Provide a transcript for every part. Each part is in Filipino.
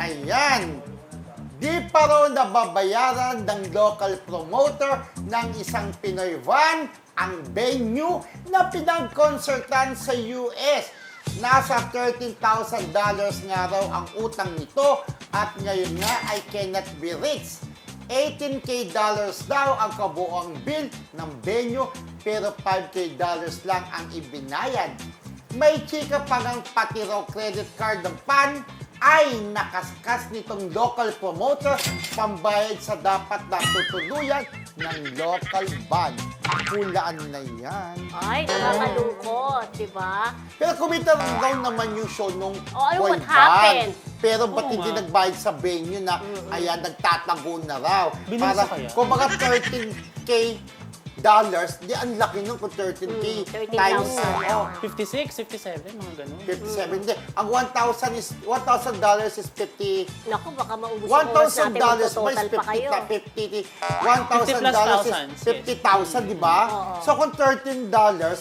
Ayan. Di pa raw nababayaran ng local promoter ng isang Pinoy van ang venue na pinag-concertan sa US. Nasa $13,000 nga raw ang utang nito at ngayon nga ay cannot be reached. $18K daw ang kabuoang bill ng venue pero $5K lang ang ibinayad. May chika pa ng pati raw credit card ng PAN ay nakaskas nitong local promoter pambayad sa dapat na tutuluyan ng local band. Hulaan na yan. Ay, nakakalungkot, di ba? Pero kumita raw naman yung show nung ano, boy what happened? band. Pero ba't Oo hindi nga. nagbayad sa venue na, ayan, nagtatago na raw. Binulsa kaya? Kung mga $13K, di ang laki nung kung 13K 13,000. times 56, 57, mga ganun. 57. Hindi. Ang $1,000 is $50. Naku, baka maubos yung oras natin, $1,000 magtototal pa kayo. $1,000 is 50,000, di ba? Oo. So kung $13,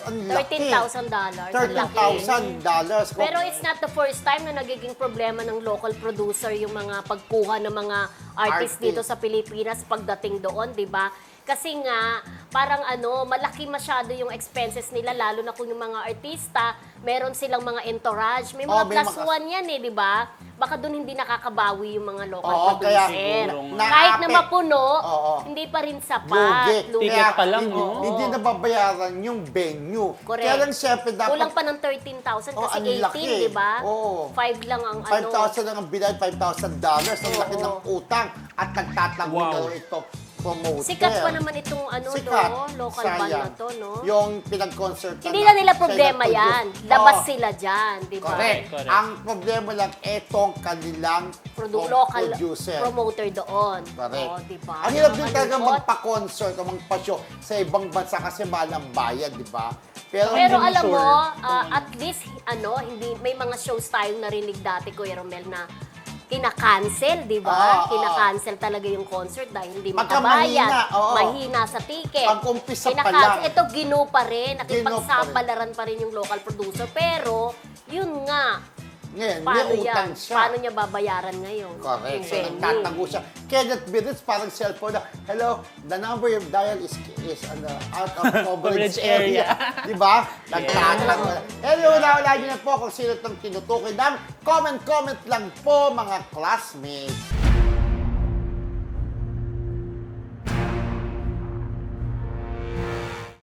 ang laki. $13,000. $13,000. Pero it's not the first time na nagiging problema ng local producer yung mga pagkuha ng mga artist dito sa Pilipinas pagdating doon, di ba? Kasi nga, parang malaki masyado yung expenses nila, lalo na kung yung mga artista, meron silang mga entourage. May mga may plus mga- one yan di ba? Baka doon hindi nakakabawi yung mga local Oo, kaya producer. na- Kahit na na-affect. mapuno, Oo. hindi pa rin Lugi. sapat. Lugi. Ticket pa lang, hindi, oo. hindi nababayaran yung venue. Correct. Kaya lang siyempre dapat Kulang pa ng 13,000 Oh, kasi ang 18, laki. di ba? Oo. 5 lang ang 5,000 lang ang binayad, $5,000. Ang laki Oo. ng utang at nagtatago Wow. na rin ito promoter. Sikat pa naman itong Sikat. local band na Sayang. to, no? Yung pinag-concert Hindi na nila problema siya yan. nag-produce. Labas Oo. sila dyan, di ba? Correct. Correct. Ang problema lang, etong kanilang Local producer. promoter doon. Correct. Oo, di ba? Ang hirap din Nakakalungkot. talaga magpa-concert o magpa-show sa ibang bansa kasi mahal ang bayad, di ba? Pero Hindi alam sure. mo, at least, hindi, may mga shows tayong narinig dati, Kuya Romel, na kina-cancel, di ba? Kina-cancel talaga yung concert dahil hindi Pagka makabayad. mahina, oo. Mahina sa ticket. Pag-umpisa pa Kina-cancel. lang. Ito, gino pa rin. Gino pa rin. Nakipagsabalaran pa rin yung local producer. Pero, yun nga, Ngayon, paano may utang yan? siya. Paano niya babayaran ngayon? Correct. Yung So, venue? nagtatago siya. Kenneth Birits, parang cellphone na, hello, the number you dial is out of coverage Coverage area. area. Di ba? Nagtatago. Anyway, wala niyo na po kung sino itong tinutukoy namin. Comment lang po, mga classmates.